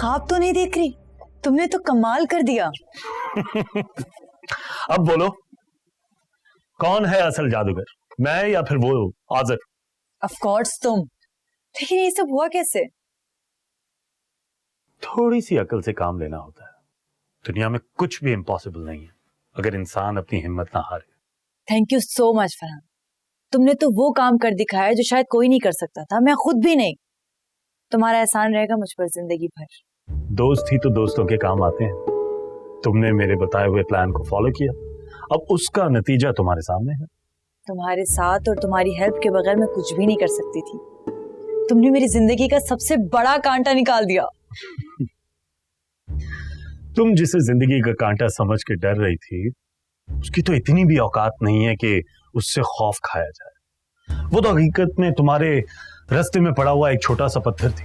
ख्वाब तो नहीं देख रही, तुमने तो कमाल कर दिया। अब बोलो, कौन है असल जादूगर, मैं या फिर वो आज़र? ऑफ कोर्स तुम। लेकिन ये सब हुआ कैसे? थोड़ी सी अकल से काम लेना होता है। दुनिया में कुछ भी इम्पॉसिबल नहीं है अगर इंसान अपनी हिम्मत ना हारे। Thank you so much Farhan, तुमने तो वो काम कर दिखाया जो शायद कोई नहीं कर सकता था, मैं खुद भी नहीं। तुम्हारा एहसान रहेगा मुझ पर जिंदगी भर। दोस्त ही तो दोस्तों के काम आते हैं। तुमने मेरे बताए हुए प्लान को फॉलो किया, अब उसका नतीजा तुम्हारे सामने है। तुम्हारे साथ और तुम्हारी हेल्प के बगैर मैं कुछ भी नहीं कर सकती थी। तुमने मेरी जिंदगी का सबसे बड़ा कांटा निकाल दिया। तुम जिसे जिंदगी का कांटा समझ के डर रही थी, उसकी तो इतनी भी औकात नहीं है कि उससे खौफ खाया जाए। वो तो हकीकत में तुम्हारे रास्ते में पड़ा हुआ एक छोटा सा पत्थर थी।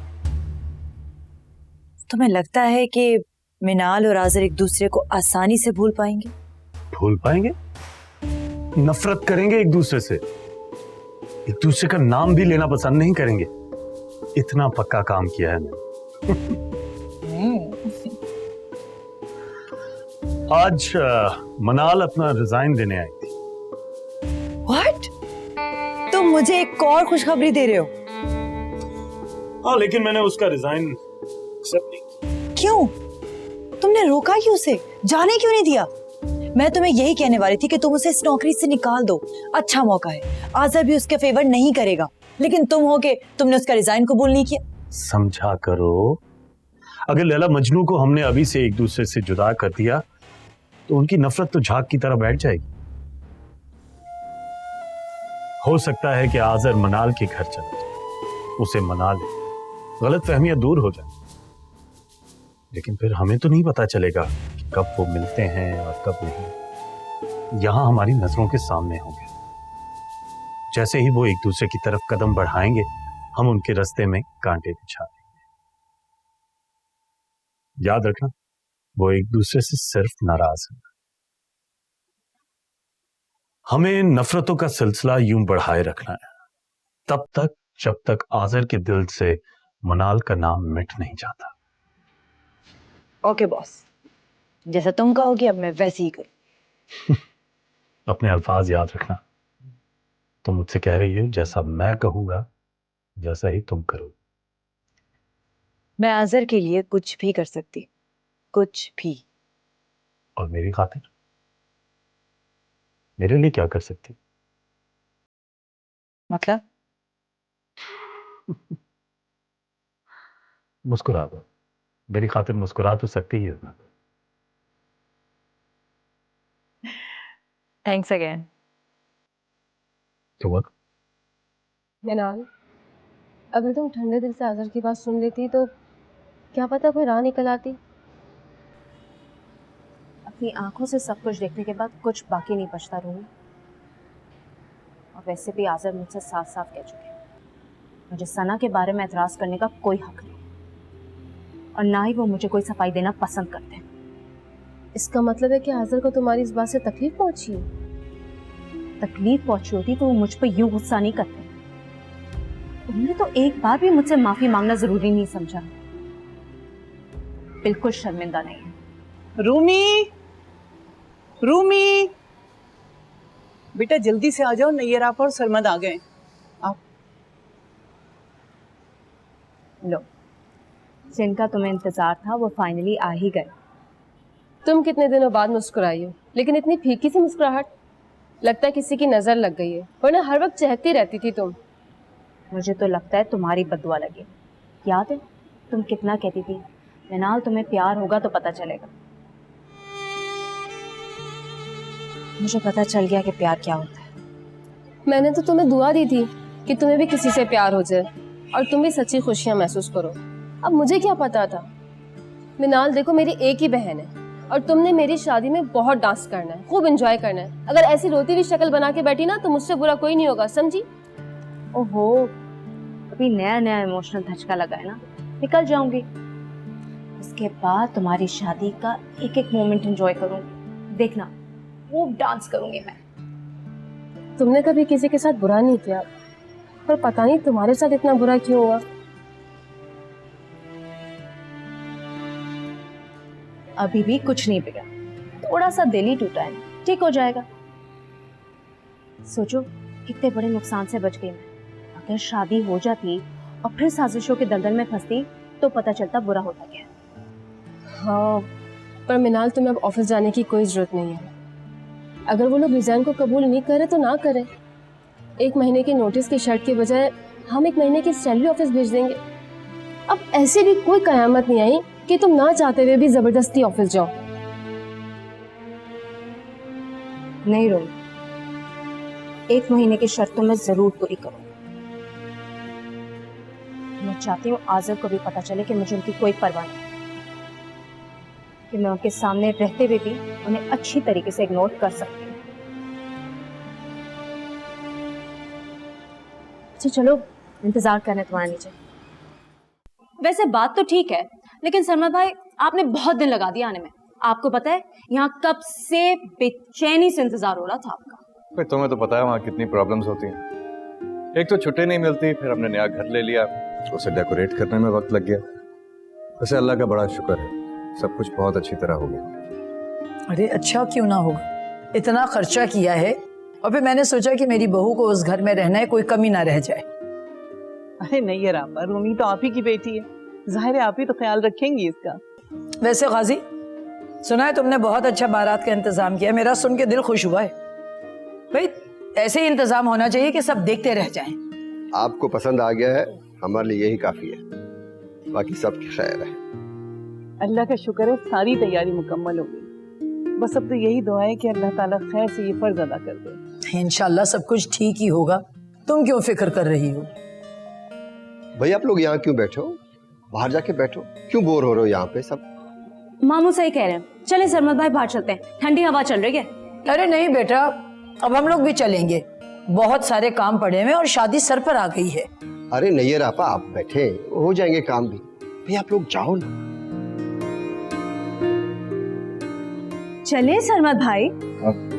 तुम्हें लगता है कि मिनाल और आज़र एक दूसरे को आसानी से भूल पाएंगे? भूल पाएंगे? नफरत करेंगे एक दूसरे से, एक दूसरे का नाम भी लेना पसंद नहीं करेंगे। इतना पक्का काम किया है मैंने। आज मनाल अपना रिजाइन देने आई थी। व्हाट? तुम मुझे एक और खुशखबरी दे रहे हो? हाँ, लेकिन मैंने उसका रिजाइन एक्सेप्ट नहीं किया। क्यों? तुमने रोका क्यों उसे? जाने क्यों नहीं दिया? मैं तुम्हें यही कहने वाली थी कि तुम उसे इस नौकरी से निकाल दो। अच्छा मौका है, आज़र भी उसके फेवर नहीं करेगा, लेकिन तुम हो के तुमने उसका रिजाइन कबूल नहीं किया। समझा करो, अगर लैला मजनू को हमने अभी से एक दूसरे से जुदा कर दिया तो उनकी नफरत तो झाग की तरह बैठ जाएगी। हो सकता है कि आज़र मनाल के घर चला जाए, उसे मना ले, गलत फहमियां दूर हो जाए, लेकिन फिर हमें तो नहीं पता चलेगा कि कब वो मिलते हैं और कब नहीं। यहां हमारी नजरों के सामने होंगे। जैसे ही वो एक दूसरे की तरफ कदम बढ़ाएंगे, हम उनके रास्ते में कांटे बिछा देंगे। याद रखना, वो एक दूसरे से सिर्फ नाराज है। हमें नफरतों का सिलसिला यूं बढ़ाए रखना है तब तक जब तक आज़र के दिल से मनाल का नाम मिट नहीं जाता। ओके बॉस, जैसा तुम कहोगे अब मैं वैसे ही करूं। अपने अल्फाज याद रखना। तुम मुझसे कह रही हो जैसा मैं कहूंगा जैसा ही तुम करो। मैं आज़र के लिए कुछ भी कर सकती, कुछ भी। और मेरी खातिर मेरे लिए क्या कर सकती? मतलब? मुस्कुरा दो। मेरी खातिर मुस्कुरा तो सकती ही है ना। Thanks again. तो what? मिनाल, अगर तुम ठंडे दिल से आज़र की बात सुन लेती तो क्या पता कोई राह निकल आती। अपनी आंखों से सब कुछ देखने के बाद कुछ बाकी नहीं बचता रूमी। और वैसे भी आज़र मुझसे साफ साफ कह चुके हैं, मुझे सना के बारे में एतराज़ करने का कोई हक नहीं, और ना ही वो मुझे कोई सफाई देना पसंद करते हैं। इसका मतलब है कि आज़र को तुम्हारी इस बात से तकलीफ पहुंची है? तकलीफ पहुंची होती तो वो मुझ पर यूं गुस्सा नहीं करते। उन्होंने तो एक बार भी मुझसे माफी मांगना जरूरी नहीं समझा। बिल्कुल शर्मिंदा नहीं है। रूमी, रूमी बेटा जल्दी से आ जाओ, नैयर आप और सरमद आ गए। आप लो, जिनका तुम्हें इंतजार था वो फाइनली आ ही गए। तुम कितने दिनों बाद मुस्कुराई हो, लेकिन इतनी फीकी सी मुस्कुराहट, लगता है किसी की नजर लग गई है, वरना हर वक्त चहकती रहती थी तुम। मुझे तो लगता है तुम्हारी बद्दुआ लगी। याद है तुम कितना कहती थी, मिनाल तुम्हें प्यार होगा तो पता चलेगा। मुझे पता चल गया कि प्यार क्या होता है। मैंने तो तुम्हें दुआ दी थी कि तुम्हें भी किसी से प्यार हो जाए और तुम भी सच्ची खुशियां महसूस करो। अब मुझे क्या पता था। मिनाल देखो, मेरी एक ही बहन है और तुमने मेरी शादी में बहुत डांस करना है, खूब एंजॉय करना है। अगर ऐसी रोती हुई शक्ल बना के बैठी ना तो मुझसे बुरा कोई नहीं होगा, समझी? ओहो, अभी नया नया इमोशनल धचका लगा है ना, निकल जाऊंगी। उसके बाद तुम्हारी शादी का एक एक मोमेंट एंजॉय करूंगी, देखना खूब डांस करूंगी मैं। तुमने कभी किसी के साथ बुरा नहीं किया, पर पता नहीं तुम्हारे साथ इतना बुरा क्यों हुआ। अभी भी कुछ नहीं बिगड़ा, थोड़ा सा दिल ही टूटा है, ठीक हो जाएगा। सोचो कितने बड़े नुकसान से बच गई मैं। अगर शादी हो जाती और फिर साजिशों के दलदल में फंसती तो पता चलता बुरा होता क्या। हाँ, पर मिनाल तुम्हें अब ऑफिस जाने की कोई जरूरत नहीं है। अगर वो लोग रिजाइन को कबूल नहीं करे तो ना करें। 1 महीने के नोटिस की शर्त के बजाय हम 1 महीने की सैलरी ऑफिस भेज देंगे। अब ऐसे भी कोई कयामत नहीं आई कि तुम ना चाहते हुए भी जबरदस्ती ऑफिस जाओ। नहीं रोई, 1 महीने की शर्त तो मैं जरूर पूरी करूँ। मैं चाहती हूँ आज़र को भी पता चले कि मुझे उनकी कोई परवाह नहीं, कि मैं उनके सामने रहते हुए भी उन्हें अच्छी तरीके से इग्नोर कर सकती हूँ। अच्छा चलो, इंतजार करने तुम्हारा नीचे। वैसे बात तो ठीक है, लेकिन सरमद भाई आपने बहुत दिन लगा दिया आने में। आपको पता है यहाँ कब से बेचैनी से इंतजार हो रहा था आपका। भाई तुम्हें तो पता है वहाँ कितनी प्रॉब्लम्स होती हैं। एक तो छुट्टी नहीं मिलती, फिर हमने नया घर ले लिया, उसे डेकोरेट करने में वक्त लग गया। वैसे अल्लाह का बड़ा शुक्र है, सब कुछ बहुत अच्छी तरह हो गया। अरे अच्छा क्यों ना होगा, इतना खर्चा किया है और फिर मैंने सोचा कि मेरी बहू को उस घर में रहना है, कोई कमी ना रह जाए। अरे नहीं रापा, रूमी तो आप ही की बेटी है, जाहिर है आप ही तो ख्याल रखेंगी इसका। वैसे गाजी, सुना है तुमने बहुत अच्छा बारात का इंतजाम किया, मेरा सुन के दिल खुश हुआ है। भाई ऐसे ही इंतजाम होना चाहिए कि सब देखते रह जाएं। आपको पसंद आ गया है, हमारे लिए यही काफी है, बाकी सब खैर है। अल्लाह का शुक्र है सारी तैयारी मुकम्मल हो गई। बस अब तो यही दुआ है कि अल्लाह ताला खैर से ये फर्ज अदा कर दे। इंशाल्लाह सब कुछ ठीक ही होगा, तुम क्यों फिक्र कर रही हो? भाई आप लोग यहाँ क्यों बैठे हो, बाहर जाके बैठो, क्यों बोर हो रहे हो यहाँ पे सब? मामू सही कह रहे हैं, चले सरमद भाई बाहर चलते हैं, ठंडी हवा चल रही है। अरे नहीं बेटा, अब हम लोग भी चलेंगे, बहुत सारे काम पड़े हुए और शादी सर पर आ गई है। अरे नहीं रापा, आप बैठे, हो जाएंगे काम भी। भाई आप लोग जाओ ना। चले सरमद भाई। अब